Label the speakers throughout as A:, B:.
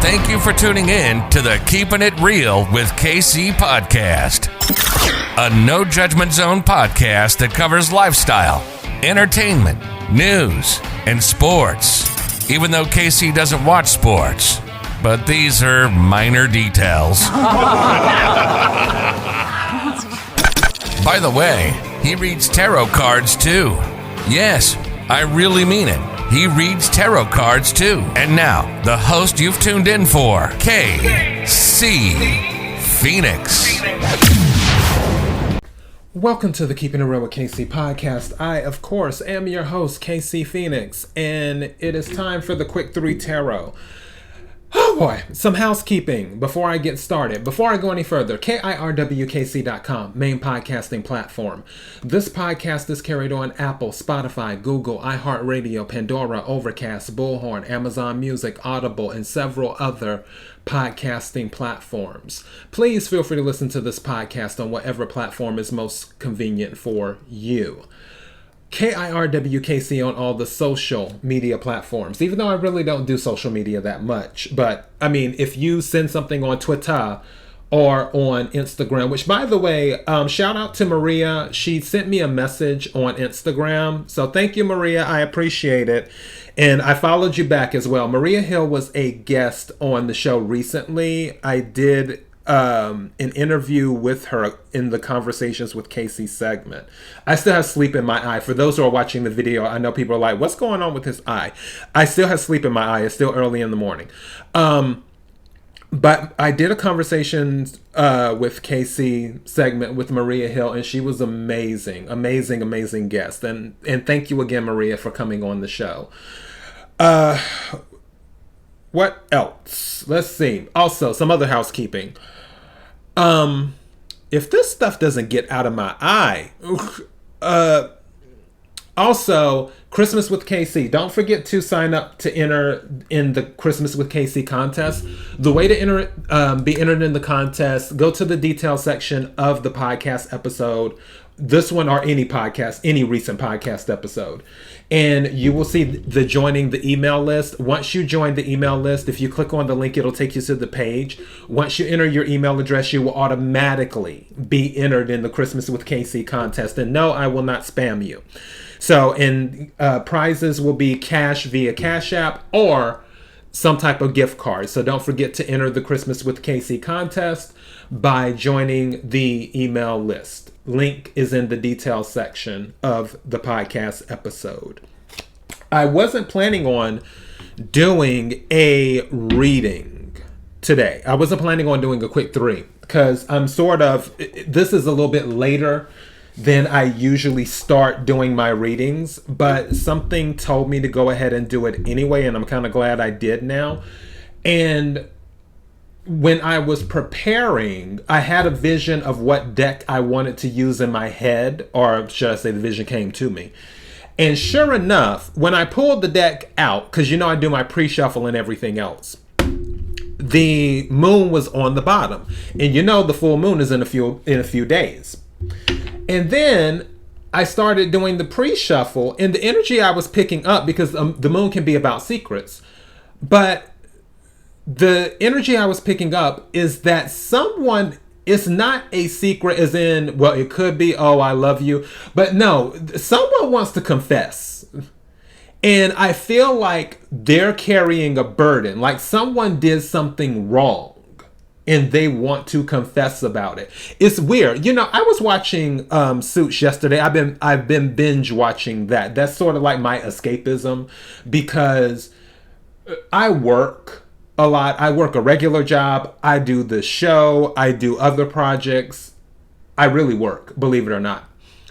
A: Thank you for tuning in to the Keeping It Real with KC podcast, a no judgment zone podcast that covers lifestyle, entertainment, news, and sports. Even though KC doesn't watch sports, but these are minor details. By the way, he reads tarot cards too. Yes, I really mean it. He reads tarot cards too. And now, the host you've tuned in for, KC Phoenix.
B: Welcome to the Keeping It Real with KC podcast. I, of course, am your host, KC Phoenix, and it is time for the Quick 3 Tarot. Oh boy, some housekeeping before I get started. Before I go any further, kirwkc.com, main podcasting platform. This podcast is carried on Apple, Spotify, Google, iHeartRadio, Pandora, Overcast, Bullhorn, Amazon Music, Audible, and several other podcasting platforms. Please feel free to listen to this podcast on whatever platform is most convenient for you. KIRWKC on all the social media platforms, even though I really don't do social media that much. But I mean, if you send something on Twitter or on Instagram, which by the way, shout out to Maria. She sent me a message on Instagram. So thank you, Maria. I appreciate it. And I followed you back as well. Maria Hill was a guest on the show recently. I did an interview with her in the Conversations with Casey segment. I still have sleep in my eye. For those who are watching the video, I know people are like, what's going on with his eye? I still have sleep in my eye. It's still early in the morning. But I did a Conversations with Casey segment with Maria Hill, and she was amazing, amazing, amazing guest. And thank you again, Maria, for coming on the show. What else? Let's see. Also, some other housekeeping. If this stuff doesn't get out of my eye, also, Christmas with KC. Don't forget to sign up to enter in the Christmas with KC contest. The way to enter, be entered in the contest, go to the details section of the podcast episode, this one or any podcast, any recent podcast episode. And you will see the joining the email list. Once you join the email list, if you click on the link, it'll take you to the page. Once you enter your email address, you will automatically be entered in the Christmas with KC contest. And no, I will not spam you. So, and prizes will be cash via CashApp or some type of gift card. So don't forget to enter the Christmas with KC contest by joining the email list. Link is in the details section of the podcast episode. I wasn't planning on doing a reading today. I wasn't planning on doing a quick 3 because this is a little bit later than I usually start doing my readings, but something told me to go ahead and do it anyway, and I'm kind of glad I did now. And when I was preparing, I had a vision of what deck I wanted to use in my head, or should I say the vision came to me. And sure enough, when I pulled the deck out, because I do my pre-shuffle and everything else, the moon was on the bottom. And the full moon is in a few days. And then I started doing the pre-shuffle, and the energy I was picking up, because the moon can be about secrets, but the energy I was picking up is that someone, it's not a secret as in, well, it could be, oh, I love you. But no, someone wants to confess. And I feel like they're carrying a burden, like someone did something wrong and they want to confess about it. It's weird. I was watching Suits yesterday. I've been binge watching that. That's sort of like my escapism, because I work a lot. I work a regular job. I do the show. I do other projects. I really work, believe it or not.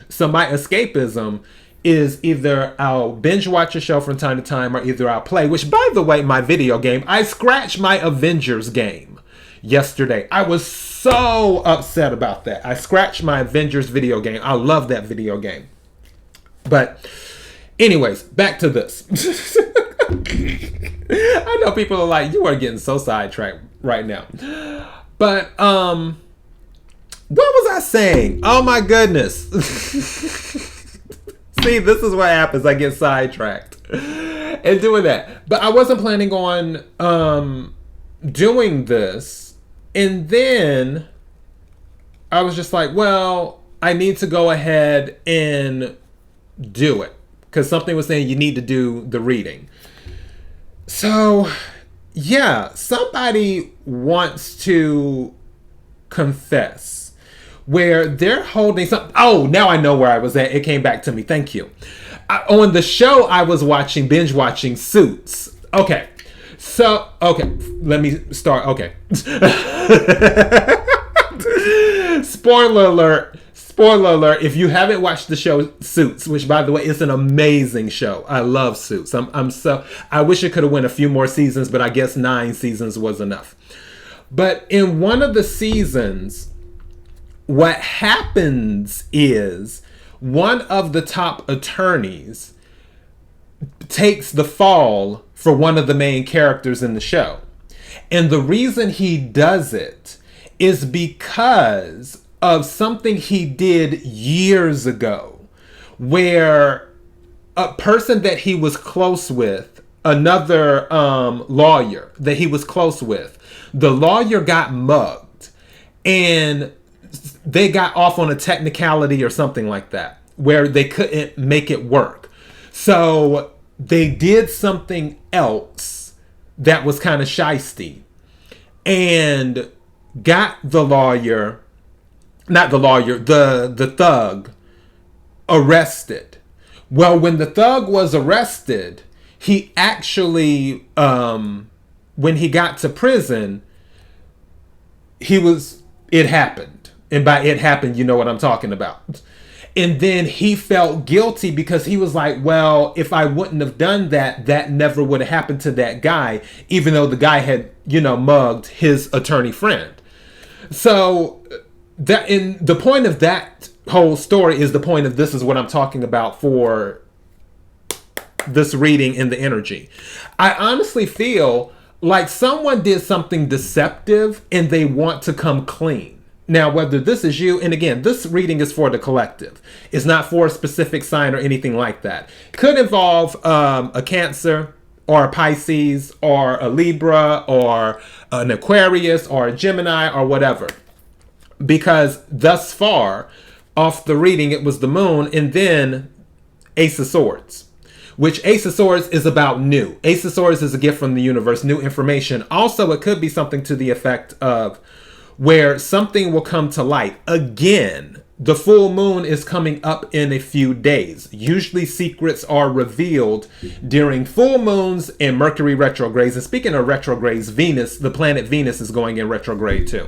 B: So my escapism is either I'll binge watch a show from time to time, or either I'll play, which, by the way, my video game, I scratched my Avengers game yesterday. I was so upset about that. I scratched my Avengers video game. I love that video game. But anyways, back to this. I know people are like, you are getting so sidetracked right now. But what was I saying? Oh my goodness. See, this is what happens. I get sidetracked and doing that. But I wasn't planning on doing this, and then I was just like, well, I need to go ahead and do it. Because something was saying you need to do the reading. So, yeah, somebody wants to confess where they're holding something. Oh, now I know where I was at. It came back to me. Thank you. On the show, I was binge watching Suits. Okay. So, okay. Let me start. Okay. Spoiler alert. Spoiler alert, if you haven't watched the show Suits, which by the way is an amazing show. I love Suits. I wish it could have went a few more seasons, but I guess 9 seasons was enough. But in one of the seasons, what happens is one of the top attorneys takes the fall for one of the main characters in the show. And the reason he does it is because of something he did years ago, where a person that he was close with, another lawyer that he was close with, the lawyer got mugged and they got off on a technicality or something like that, where they couldn't make it work. So they did something else that was kind of shysty and got the lawyer, not the lawyer, the thug arrested. Well, when the thug was arrested, he actually, when he got to prison, it happened. And by it happened, you know what I'm talking about. And then he felt guilty because he was like, well, if I wouldn't have done that, that never would have happened to that guy, even though the guy had, mugged his attorney friend. So the point of that whole story is the point of this is what I'm talking about for this reading in the energy. I honestly feel like someone did something deceptive and they want to come clean. Now, whether this is you, and again, this reading is for the collective. It's not for a specific sign or anything like that. Could involve a Cancer or a Pisces or a Libra or an Aquarius or a Gemini or whatever. Because thus far, off the reading, it was the moon and then Ace of Swords. Which Ace of Swords is about new. Ace of Swords is a gift from the universe, new information. Also, it could be something to the effect of where something will come to light. Again, the full moon is coming up in a few days. Usually secrets are revealed during full moons and Mercury retrogrades. And speaking of retrogrades, Venus, the planet Venus is going in retrograde too.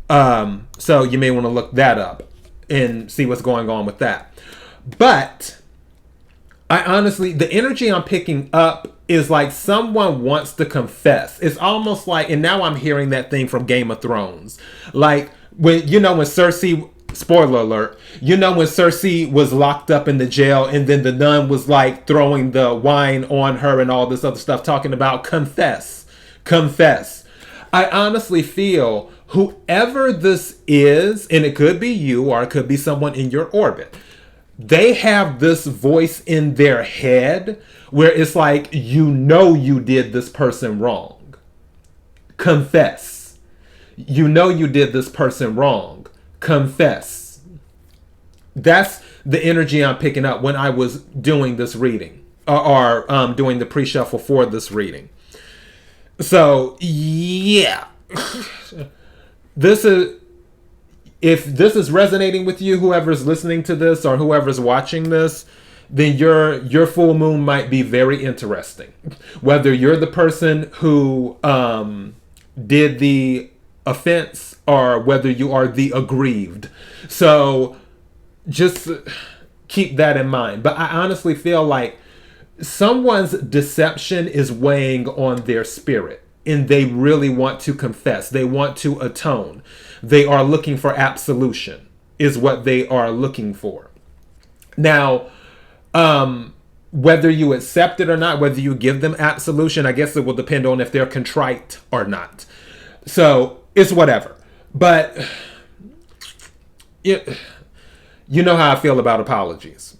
B: So you may want to look that up and see what's going on with that. But I honestly, the energy I'm picking up is like someone wants to confess. It's almost like, and now I'm hearing that thing from Game of Thrones. Like when Cersei, spoiler alert, when Cersei was locked up in the jail and then the nun was like throwing the wine on her and all this other stuff, talking about confess. I honestly feel whoever this is, and it could be you or it could be someone in your orbit, they have this voice in their head where it's like, you did this person wrong. Confess. You did this person wrong. Confess. That's the energy I'm picking up when I was doing this reading or doing the pre-shuffle for this reading. So, yeah. If this is resonating with you, whoever's listening to this or whoever's watching this, then your full moon might be very interesting. Whether you're the person who did the offense or whether you are the aggrieved. So just keep that in mind. But I honestly feel like someone's deception is weighing on their spirit. And they really want to confess. They want to atone. They are looking for absolution, is what they are looking for. Now, whether you accept it or not, whether you give them absolution, I guess it will depend on if they're contrite or not. So, it's whatever. But, you know how I feel about apologies.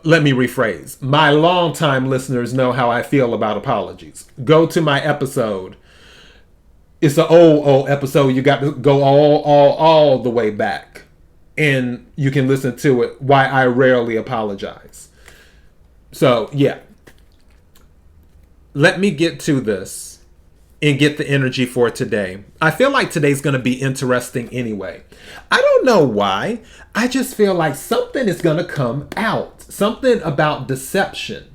B: Let me rephrase. My longtime listeners know how I feel about apologies. Go to my episode It's an old episode. You got to go all the way back, and you can listen to it. Why I rarely apologize. So yeah, let me get to this and get the energy for today. I feel like today's going to be interesting anyway. I don't know why. I just feel like something is going to come out. Something about deception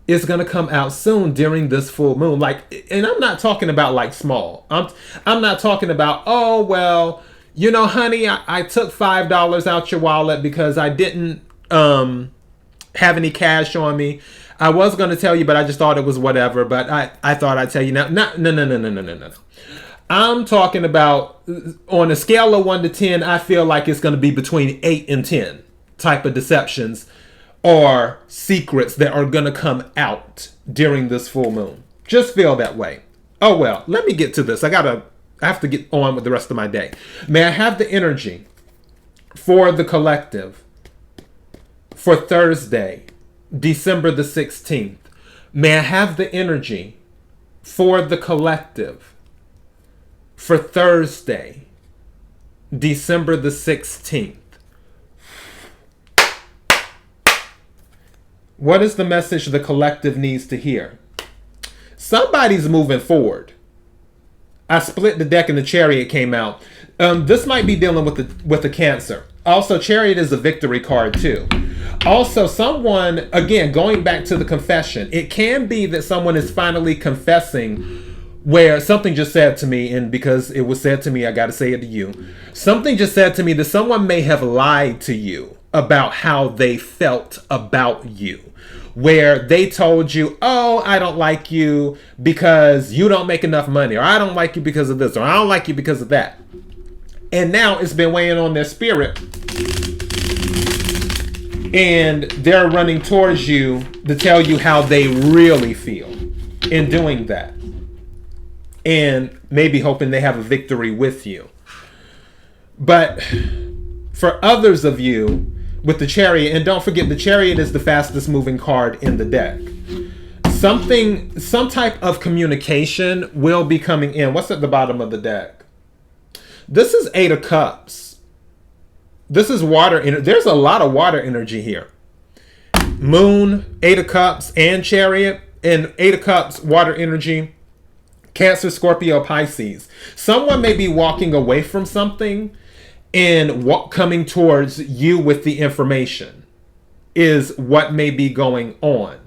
B: is going to come out soon during this full moon. Like, and I'm not talking about like small. I'm not talking about, oh, well, you know, honey, I took $5 out your wallet because I didn't have any cash on me. I was going to tell you, but I just thought it was whatever. But I thought I'd tell you now. No. I'm talking about on a scale of 1 to 10, I feel like it's going to be between 8 and 10 type of deceptions or secrets that are going to come out during this full moon. Just feel that way. Oh, well, let me get to this. I have to get on with the rest of my day. May I have the energy for the collective for Thursday, December the 16th? May I have the energy for the collective for Thursday, December the 16th? What is the message the collective needs to hear? Somebody's moving forward. I split the deck and the Chariot came out. This might be dealing with the Cancer. Also, Chariot is a victory card too. Also, someone, again, going back to the confession, it can be that someone is finally confessing where something just said to me, and because it was said to me, I got to say it to you. Something just said to me that someone may have lied to you about how they felt about you, where they told you, oh, I don't like you because you don't make enough money, or I don't like you because of this, or I don't like you because of that. And now it's been weighing on their spirit, and they're running towards you to tell you how they really feel in doing that, and maybe hoping they have a victory with you. But for others of you with the Chariot, and don't forget the Chariot is the fastest moving card in the deck, some type of communication will be coming in. What's at the bottom of the deck? This is 8 of Cups. This is water. There's a lot of water energy here. Moon, 8 of Cups, and Chariot, and 8 of Cups, water energy. Cancer, Scorpio, Pisces. Someone may be walking away from something and coming towards you with the information is what may be going on.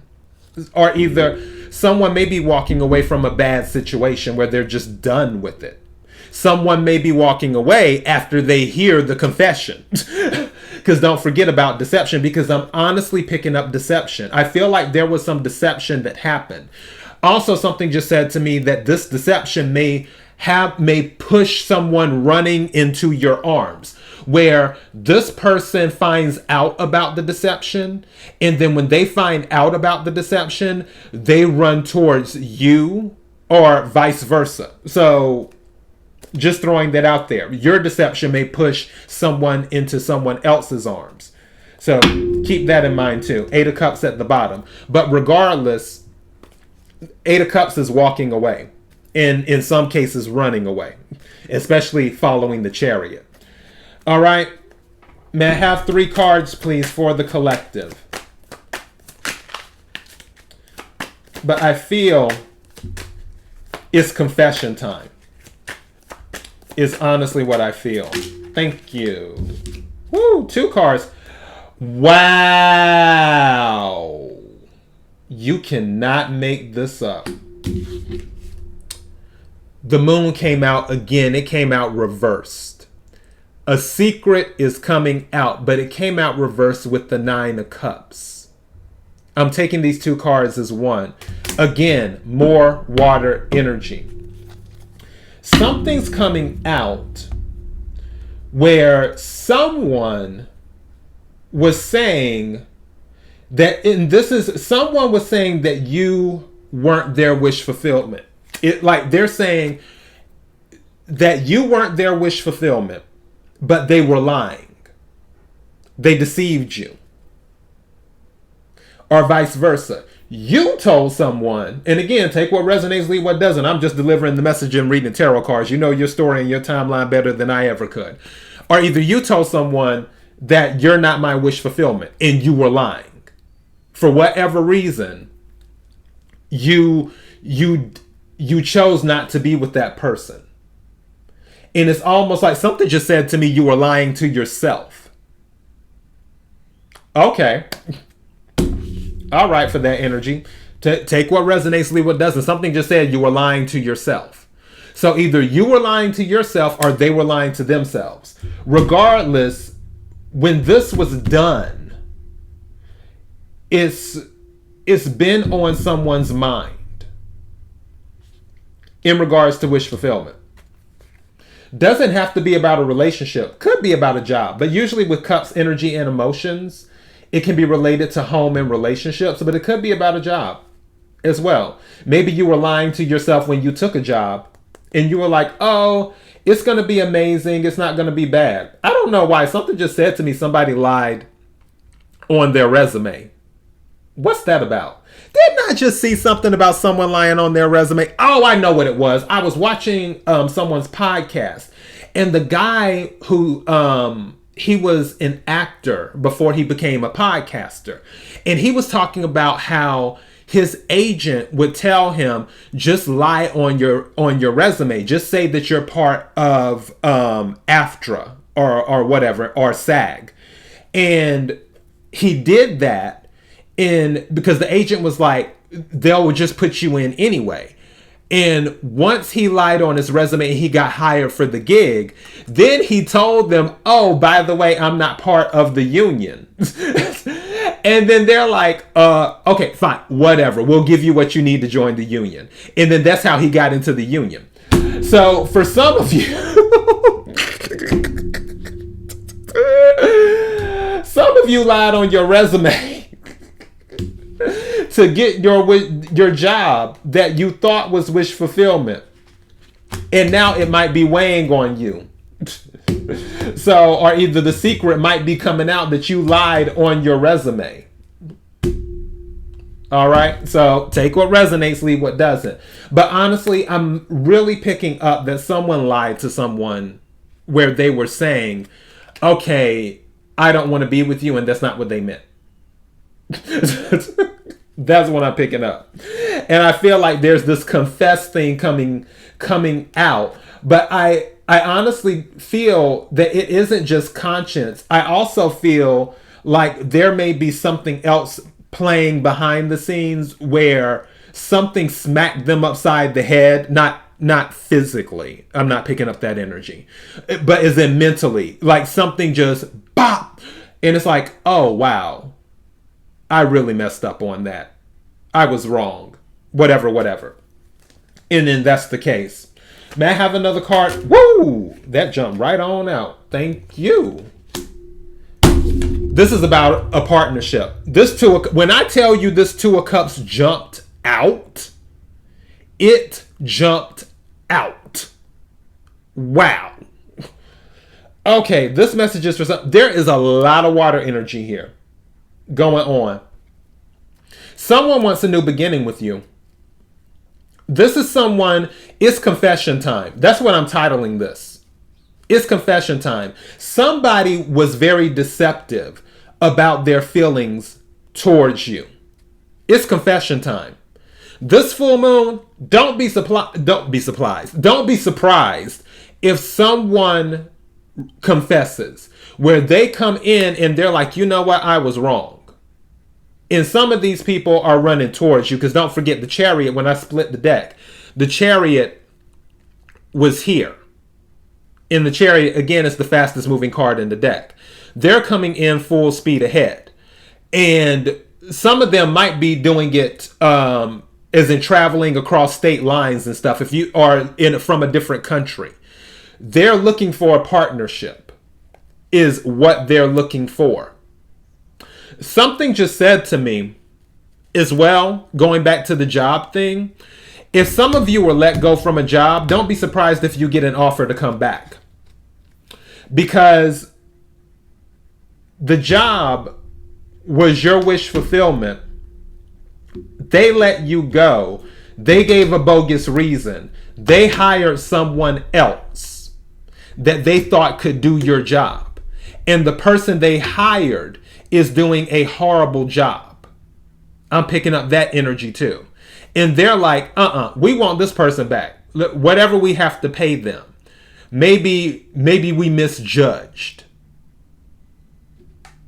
B: Or either someone may be walking away from a bad situation where they're just done with it. Someone may be walking away after they hear the confession. Because don't forget about deception, because I'm honestly picking up deception. I feel like there was some deception that happened. Also, something just said to me that this deception may push someone running into your arms, where this person finds out about the deception, and then when they find out about the deception, they run towards you, or vice versa. So just throwing that out there. Your deception may push someone into someone else's arms. So keep that in mind too. 8 of Cups at the bottom. But regardless, 8 of Cups is walking away. And in some cases running away. Especially following the Chariot. Alright. May I have 3 cards, please, for the collective? But I feel it's confession time. Is honestly what I feel. Thank you. Woo, 2 cards. Wow. You cannot make this up. The moon came out again. It came out reversed. A secret is coming out, but it came out reversed with the 9 of Cups. I'm taking these 2 cards as one. Again, more water energy. Something's coming out where someone was saying that, someone was saying that you weren't their wish fulfillment. They're saying that you weren't their wish fulfillment, but they were lying. They deceived you. Or vice versa. You told someone, and again, take what resonates, leave what doesn't. I'm just delivering the message and reading tarot cards. You know your story and your timeline better than I ever could. Or either you told someone that you're not my wish fulfillment and you were lying. For whatever reason, you chose not to be with that person. And it's almost like something just said to me, you were lying to yourself. Okay. All right, for that energy. Take what resonates, leave what doesn't. Something just said you were lying to yourself. So either you were lying to yourself or they were lying to themselves. Regardless, when this was done, it's been on someone's mind in regards to wish fulfillment. Doesn't have to be about a relationship. Could be about a job. But usually with cups, energy, and emotions, it can be related to home and relationships, but it could be about a job as well. Maybe you were lying to yourself when you took a job and you were like, oh, it's going to be amazing. It's not going to be bad. I don't know why. Something just said to me somebody lied on their resume. What's that about? Didn't I just see something about someone lying on their resume? Oh, I know what it was. I was watching someone's podcast, and the guy who he was an actor before he became a podcaster, and he was talking about how his agent would tell him, just lie on your resume, just say that you're part of AFTRA or whatever, or SAG, and he did that. And because the agent was like, they'll just put you in anyway. And once he lied on his resume and he got hired for the gig, then he told them, oh, by the way, I'm not part of the union. And then they're like, okay, fine, whatever. We'll give you what you need to join the union. And then that's how he got into the union. So for some of you, some of you lied on your resume to get your job that you thought was wish fulfillment, and now it might be weighing on you. So, or either the secret might be coming out that you lied on your resume. All right, so take what resonates, leave what doesn't. But honestly, I'm really picking up that someone lied to someone where they were saying, okay, I don't want to be with you, and that's not what they meant. That's what I'm picking up. And I feel like there's this confess thing coming out. But I honestly feel that it isn't just conscience. I also feel like there may be something else playing behind the scenes where something smacked them upside the head, not physically. I'm not picking up that energy. But is it mentally? Like something just bop. And it's like, oh, wow. I really messed up on that. I was wrong. Whatever. And then that's the case. May I have another card? Woo! That jumped right on out. Thank you. This is about a partnership. When I tell you this Two of Cups jumped out, it jumped out. Wow. Okay, this message is for some. There is a lot of water energy here going on. Someone wants a new beginning with you. This is someone, it's confession time. That's what I'm titling this. It's confession time. Somebody was very deceptive about their feelings towards you. It's confession time. This full moon, don't be surprised if someone confesses, where they come in and they're like, you know what, I was wrong. And some of these people are running towards you, because don't forget the Chariot. When I split the deck, the Chariot was here. And the Chariot, again, is the fastest moving card in the deck. They're coming in full speed ahead. And some of them might be doing it as in traveling across state lines and stuff. If you are from a different country, they're looking for a partnership is what they're looking for. Something just said to me as well, going back to the job thing. If some of you were let go from a job, don't be surprised if you get an offer to come back. Because the job was your wish fulfillment They let you go. They gave a bogus reason. They hired someone else that they thought could do your job. And the person they hired is doing a horrible job. I'm picking up that energy too. And they're like, we want this person back. Whatever we have to pay them. Maybe we misjudged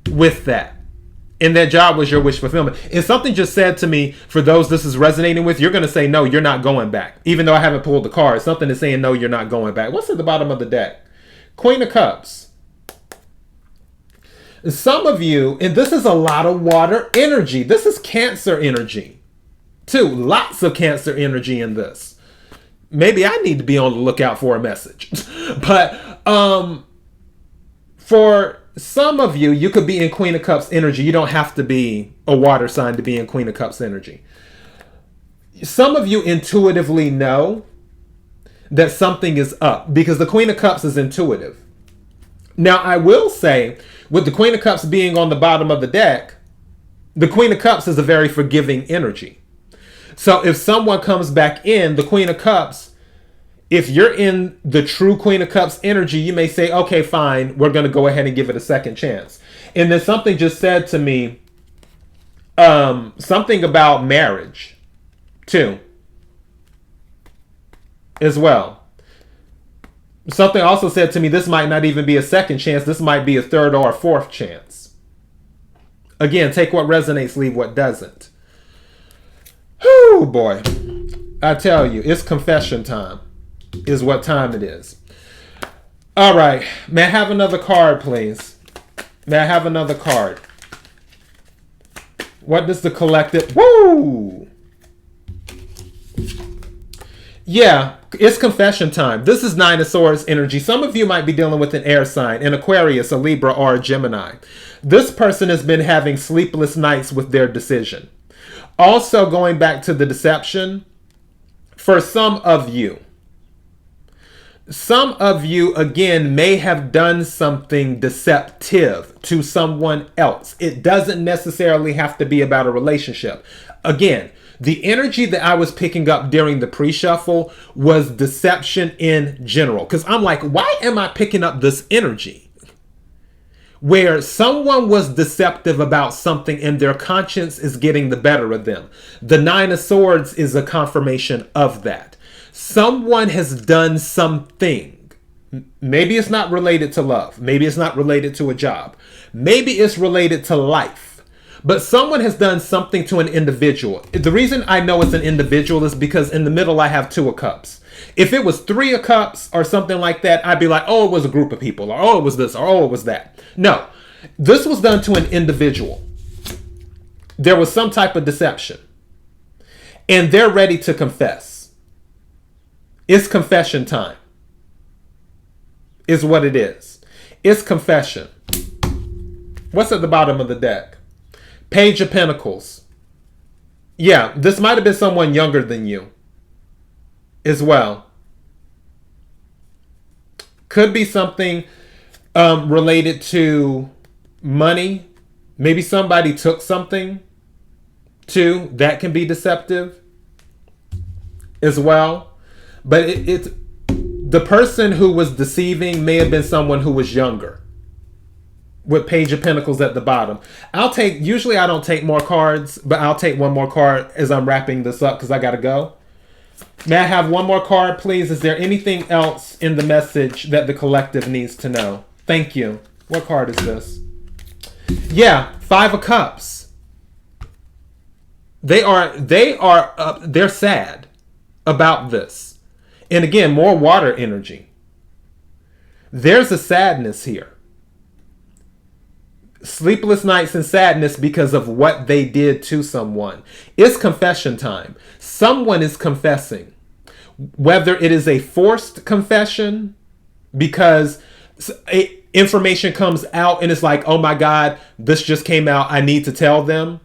B: with that. And that job was your wish fulfillment. And something just said to me, for those this is resonating with, you're going to say, no, you're not going back. Even though I haven't pulled the card, something is saying, no, you're not going back. What's at the bottom of the deck? Queen of Cups. Some of you, and this is a lot of water energy. This is Cancer energy, too. Lots of Cancer energy in this. Maybe I need to be on the lookout for a message. But for some of you, you could be in Queen of Cups energy. You don't have to be a water sign to be in Queen of Cups energy. Some of you intuitively know that something is up because the Queen of Cups is intuitive. Now, I will say, with the Queen of Cups being on the bottom of the deck, the Queen of Cups is a very forgiving energy. So if someone comes back in, the Queen of Cups, if you're in the true Queen of Cups energy, you may say, okay, fine, we're going to go ahead and give it a second chance. And then something just said to me, something about marriage, too, as well. Something also said to me, this might not even be a second chance. This might be a third or a fourth chance. Again, take what resonates, leave what doesn't. Whew, boy. I tell you, it's confession time is what time it is. All right. May I have another card, please? May I have another card? What does the collective... Woo! Yeah, it's confession time. This is Nine of Swords energy. Some of you might be dealing with an air sign, an Aquarius, a Libra, or a Gemini. This person has been having sleepless nights with their decision. Also, going back to the deception, for some of you, again, may have done something deceptive to someone else. It doesn't necessarily have to be about a relationship. Again, the energy that I was picking up during the pre-shuffle was deception in general. Because I'm like, why am I picking up this energy? Where someone was deceptive about something and their conscience is getting the better of them. The Nine of Swords is a confirmation of that. Someone has done something. Maybe it's not related to love. Maybe it's not related to a job. Maybe it's related to life. But someone has done something to an individual. The reason I know it's an individual is because in the middle I have Two of Cups. If it was Three of Cups or something like that, I'd be like, oh, it was a group of people, or oh, it was this, or oh, it was that. No, this was done to an individual. There was some type of deception. And they're ready to confess. It's confession time. Is what it is. It's confession. What's at the bottom of the deck? Page of Pentacles. Yeah, this might have been someone younger than you as well. Could be something related to money. Maybe somebody took something too. That can be deceptive as well. But it's the person who was deceiving may have been someone who was younger. With Page of Pentacles at the bottom. Usually I don't take more cards, but I'll take one more card as I'm wrapping this up because I got to go. May I have one more card, please? Is there anything else in the message that the collective needs to know? Thank you. What card is this? Yeah, Five of Cups. They're sad about this. And again, more water energy. There's a sadness here. Sleepless nights and sadness because of what they did to someone. It's confession time. Someone is confessing. Whether it is a forced confession because information comes out and it's like, oh my God, this just came out, I need to tell them.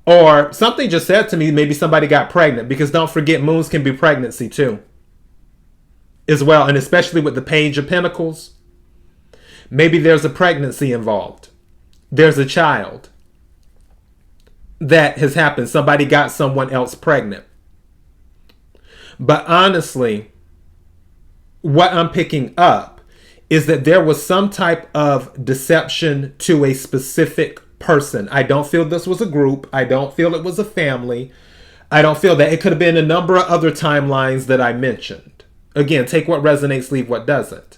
B: Or something just said to me, maybe somebody got pregnant, because don't forget, moons can be pregnancy too as well. And especially with the Page of Pentacles, maybe there's a pregnancy involved. There's a child. that has happened. Somebody got someone else pregnant. But honestly, what I'm picking up is that there was some type of deception to a specific person. I don't feel this was a group. I don't feel it was a family. I don't feel that. It could have been a number of other timelines that I mentioned. Again, take what resonates, leave what doesn't.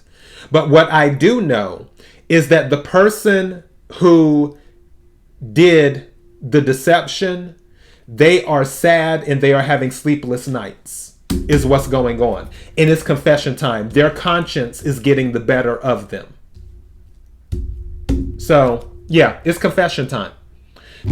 B: But what I do know is that the person who did the deception, they are sad and they are having sleepless nights, is what's going on. And it's confession time. Their conscience is getting the better of them. So, yeah, it's confession time.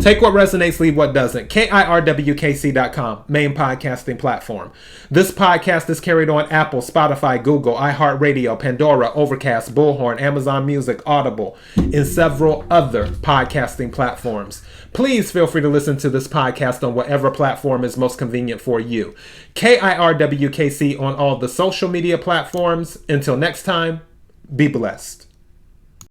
B: Take what resonates, leave what doesn't. kirwkc.com, main podcasting platform. This podcast is carried on Apple, Spotify, Google, iHeartRadio, Pandora, Overcast, Bullhorn, Amazon Music, Audible, and several other podcasting platforms. Please feel free to listen to this podcast on whatever platform is most convenient for you. KIRWKC on all the social media platforms. Until next time, be blessed.